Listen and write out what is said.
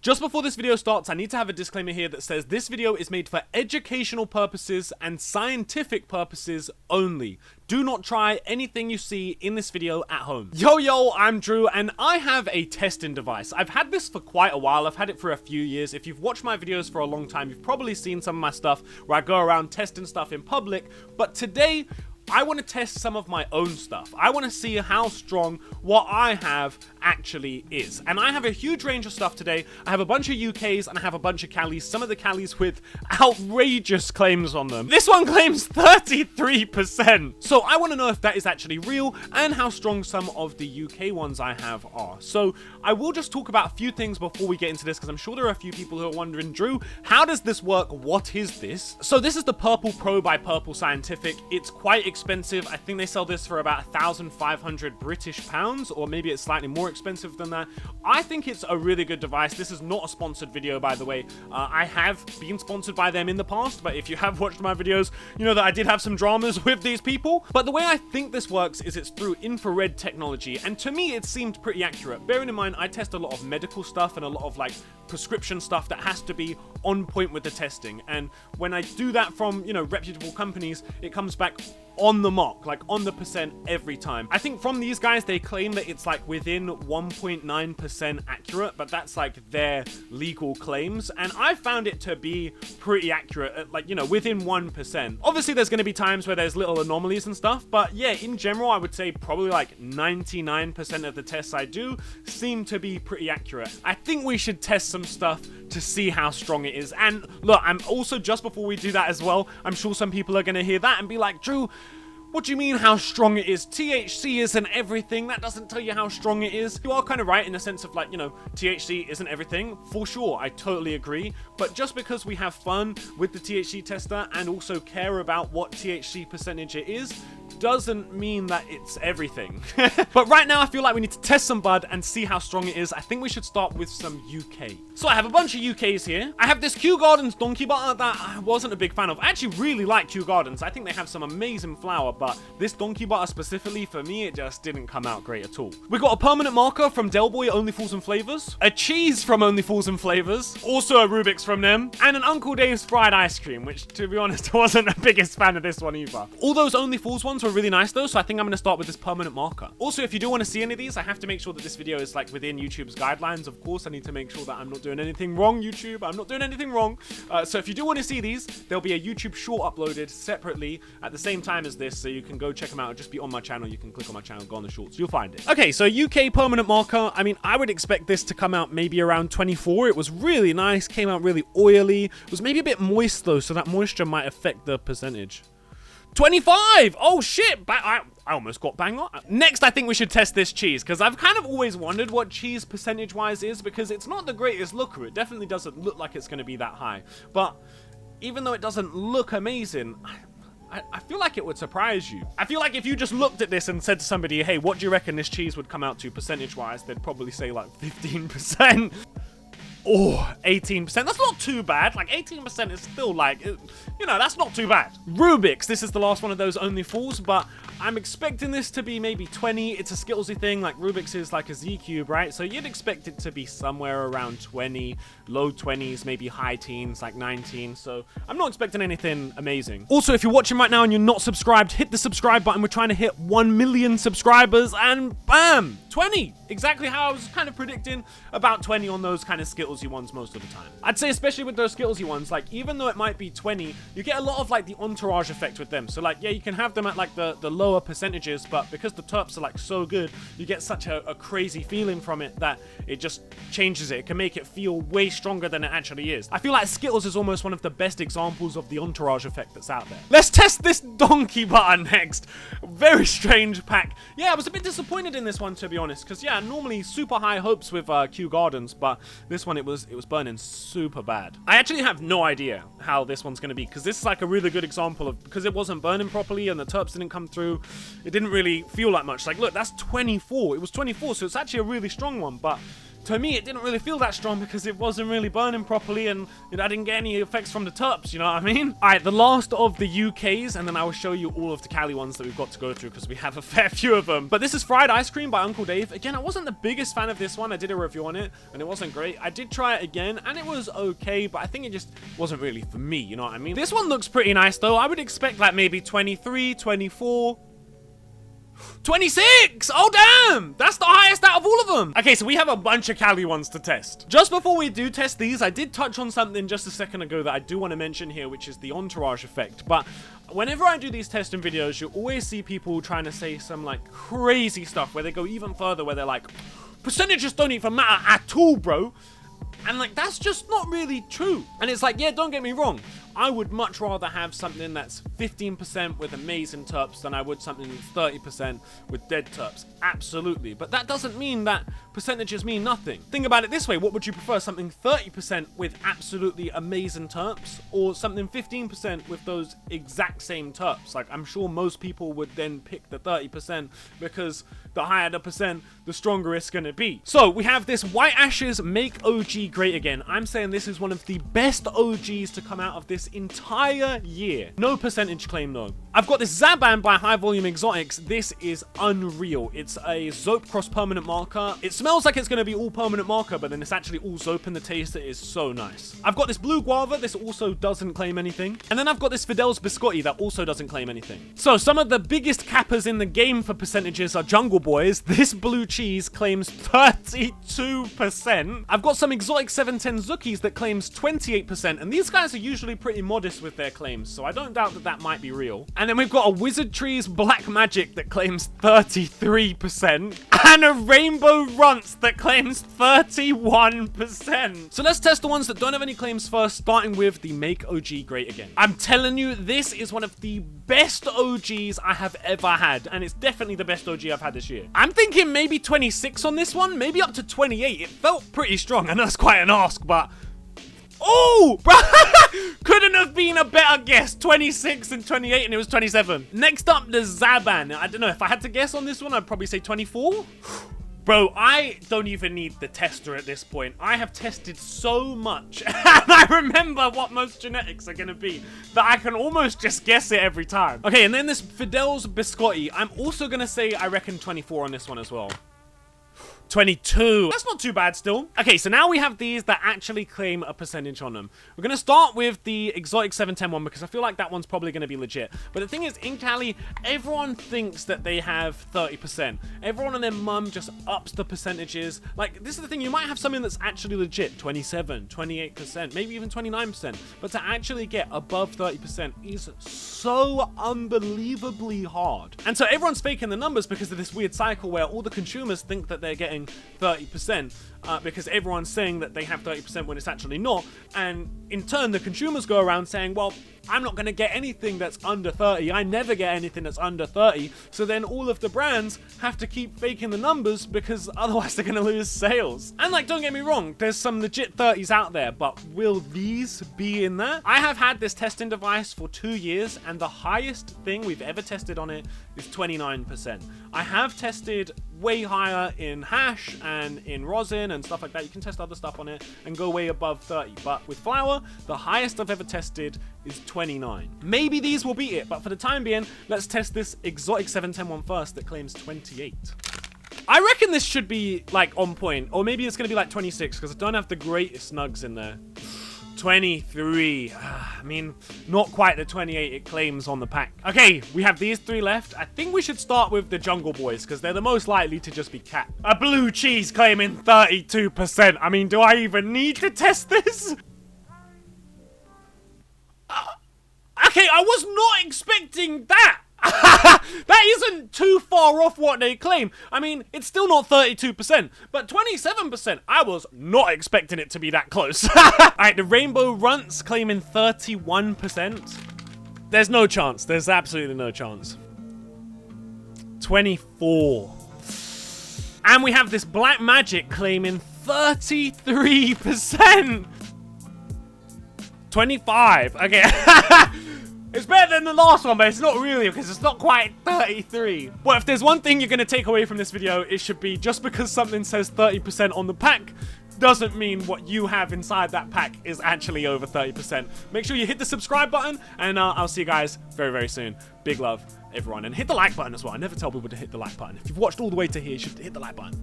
Just before this video starts, I need to have a disclaimer here that says this video is made for educational purposes and scientific purposes only. Do not try anything you see in this video at home. Yo, I'm Drew, and I have a testing device. I've had this for quite a while. I've had it for a few years. If you've watched my videos for a long time, you've probably seen some of my stuff where I go around testing stuff in public. But today, I want to test some of my own stuff. I want to see how strong what I have actually is. And I have a huge range of stuff today. I have a bunch of UKs and I have a bunch of Calis. Some of the Calis with outrageous claims on them. This one claims 33%. So I want to know if that is actually real and how strong some of the UK ones I have are. So I will just talk about a few things before we get into this because I'm sure there are a few people who are wondering, Drew, how does this work? What is this? So this is the Purple Pro by Purple Scientific. It's quite expensive. I think they sell this for about 1,500 British pounds, or maybe it's slightly more expensive than that. I think it's a really good device. This is not a sponsored video, by the way. I have been sponsored by them in the past, but if you have watched my videos, you know that I did have some dramas with these people. But the way I think this works is it's through infrared technology, and to me it seemed pretty accurate. Bearing in mind, I test a lot of medical stuff and a lot of like prescription stuff that has to be on point with the testing, and when I do that from, you know, reputable companies, it comes back on the mark, like on the percent every time. I think from these guys, they claim that it's like within 1.9% accurate, but that's like their legal claims. And I found it to be pretty accurate at, like, you know, within 1%. Obviously, there's going to be times where there's little anomalies and stuff, but yeah, in general, I would say probably like 99% of the tests I do seem to be pretty accurate. I think we should test some stuff to see how strong it is. And look, I'm also, just before we do that as well, I'm sure some people are going to hear that and be like, Drew, what do you mean how strong it is? THC isn't everything. That doesn't tell you how strong it is. You are kind of right in the sense of, like, you know, THC isn't everything. For sure, I totally agree. But just because we have fun with the THC tester and also care about what THC percentage it is, doesn't mean that it's everything. But right now, I feel like we need to test some bud and see how strong it is. I think we should start with some UK. So I have a bunch of UKs here. I have this Kew Gardens Donkey Butter that I wasn't a big fan of. I actually really like Kew Gardens. I think they have some amazing flour, but this Donkey Butter specifically, for me, it just didn't come out great at all. We got a permanent marker from Del Boy, Only Fools and Flavors, a cheese from Only Fools and Flavors, also a Rubik's from them, and an Uncle Dave's fried ice cream, which, to be honest, I wasn't the biggest fan of this one either. All those Only Fools ones were really nice though, so I think I'm going to start with this permanent marker. Also, if you do want to see any of these, I have to make sure that this video is like within YouTube's guidelines. Of course, I need to make sure that I'm not doing anything wrong, YouTube. I'm not doing anything wrong. So if you do want to see these, there'll be a YouTube short uploaded separately at the same time as this, so you can go check them out. It'll just be on my channel. You can click on my channel, go on the shorts, you'll find it. Okay, so UK permanent marker. I mean, I would expect this to come out maybe around 24. It was really nice, came out really oily. It was maybe a bit moist though, so that moisture might affect the percentage. 25! Oh shit! I almost got bang on. Next, I think we should test this cheese, because I've kind of always wondered what cheese percentage-wise is, because it's not the greatest looker. It definitely doesn't look like it's going to be that high. But even though it doesn't look amazing, I feel like it would surprise you. I feel like if you just looked at this and said to somebody, hey, what do you reckon this cheese would come out to percentage-wise? They'd probably say like 15%. Oh, 18%. That's not too bad. Like, 18% is still like, you know, that's not too bad. Rubik's. This is the last one of those Only Fools, but I'm expecting this to be maybe 20. It's a Skittlesy thing. Like, Rubik's is like a Z-cube, right? So you'd expect it to be somewhere around 20, low 20s, maybe high teens, like 19. So I'm not expecting anything amazing. Also, if you're watching right now and you're not subscribed, hit the subscribe button. We're trying to hit 1 million subscribers, and bam, 20. Exactly how I was kind of predicting, about 20 on those kind of Skittlesy ones most of the time. I'd say especially with those Skittlesy ones, like, even though it might be 20, you get a lot of like the entourage effect with them. So like, yeah, you can have them at like the lower percentages, but because the terps are like so good, you get such a crazy feeling from it that it just changes it. It can make it feel way stronger than it actually is. I feel like Skittles is almost one of the best examples of the entourage effect that's out there. Let's test this Donkey Butter next. Very strange pack. Yeah, I was a bit disappointed in this one, to be honest, because yeah, normally super high hopes with Kew Gardens, but this one it was burning super bad. I actually have no idea how this one's going to be, because this is like a really good example of, because it wasn't burning properly and the terps didn't come through, it didn't really feel like much. Like, look, that's 24. It was 24, so it's actually a really strong one, but to me, it didn't really feel that strong because it wasn't really burning properly and I didn't get any effects from the terps, you know what I mean? All right, the last of the UKs, and then I will show you all of the Cali ones that we've got to go through because we have a fair few of them. But this is Fried Ice Cream by Uncle Dave. Again, I wasn't the biggest fan of this one. I did a review on it and it wasn't great. I did try it again and it was okay, but I think it just wasn't really for me, you know what I mean? This one looks pretty nice though. I would expect like maybe 23, 24... 26! Oh, damn! That's the highest out of all of them. Okay, so we have a bunch of Cali ones to test. Just before we do test these, I did touch on something just a second ago that I do want to mention here, which is the entourage effect. But whenever I do these testing videos, you always see people trying to say some, like, crazy stuff where they go even further, where they're like, percentages don't even matter at all, bro. And, like, that's just not really true. And it's like, yeah, don't get me wrong. I would much rather have something that's 15% with amazing terps than I would something that's 30% with dead terps. Absolutely. But that doesn't mean that percentages mean nothing. Think about it this way. What would you prefer? Something 30% with absolutely amazing terps or something 15% with those exact same terps? Like, I'm sure most people would then pick the 30% because the higher the percent, the stronger it's going to be. So we have this White Ashes Make OG Great Again. I'm saying this is one of the best OGs to come out of this entire year. No percentage claim though. I've got this Zaban by High Volume Exotics. This is unreal. It's a Zope cross permanent marker. It smells like it's going to be all permanent marker, but then it's actually all Zope and the taste is so nice. I've got this Blue Guava. This also doesn't claim anything. And then I've got this Fidel's Biscotti that also doesn't claim anything. So some of the biggest cappers in the game for percentages are Jungle Boys. This Blue Cheese claims 32%. I've got some Exotic 710 Zookies that claims 28%. And these guys are usually pretty modest with their claims, so I don't doubt that that might be real. And then we've got a Wizard Trees Black Magic that claims 33% and a Rainbow Runts that claims 31%. So let's test the ones that don't have any claims first, starting with the Make OG Great Again. I'm telling you, this is one of the best OGs I have ever had, and it's definitely the best OG I've had this year. I'm thinking maybe 26 on this one, maybe up to 28. It felt pretty strong. I know it's quite an ask, but oh, bro, couldn't have been a better guess. 26 and 28, and it was 27. Next up, the Zaban. I don't know, if I had to guess on this one, I'd probably say 24. Bro, I don't even need the tester at this point. I have tested so much, and I remember what most genetics are going to be, that I can almost just guess it every time. Okay, and then this Fidel's Biscotti. I'm also going to say, I reckon 24 on this one as well. 22. That's not too bad still. Okay, so now we have these that actually claim a percentage on them. We're going to start with the Exotic 710 one because I feel like that one's probably going to be legit. But the thing is, in Cali, everyone thinks that they have 30%. Everyone and their mum just ups the percentages. Like, this is the thing, you might have something that's actually legit, 27, 28%, maybe even 29%. But to actually get above 30% is so unbelievably hard. And so everyone's faking the numbers because of this weird cycle where all the consumers think that they're getting 30% because everyone's saying that they have 30% when it's actually not, and in turn the consumers go around saying, well, I'm not going to get anything that's under 30. I never get anything that's under 30. So then all of the brands have to keep faking the numbers because otherwise they're going to lose sales. And like, don't get me wrong, there's some legit 30s out there, but will these be in there? I have had this testing device for 2 years and the highest thing we've ever tested on it is 29%. I have tested way higher in hash and in rosin and stuff like that. You can test other stuff on it and go way above 30. But with flour, the highest I've ever tested is 29. Maybe these will beat it, but for the time being, let's test this Exotic 710 one first that claims 28. I reckon this should be like on point, or maybe it's going to be like 26 because I don't have the greatest nugs in there. 23. I mean, not quite the 28 it claims on the pack. Okay, we have these three left. I think we should start with the Jungle Boys because they're the most likely to just be cat. A Blue Cheese claiming 32%. I mean, do I even need to test this? Okay, I was not expecting that. That isn't too far off what they claim. I mean, it's still not 32%, but 27%. I was not expecting it to be that close. Alright, the Rainbow Runts claiming 31%. There's no chance. There's absolutely no chance. 24. And we have this Black Magic claiming 33%. 25. Okay. It's better than the last one, but it's not really because it's not quite 33. Well, if there's one thing you're going to take away from this video, it should be just because something says 30% on the pack doesn't mean what you have inside that pack is actually over 30%. Make sure you hit the subscribe button, and I'll see you guys very, very soon. Big love, everyone. And hit the like button as well. I never tell people to hit the like button. If you've watched all the way to here, you should hit the like button.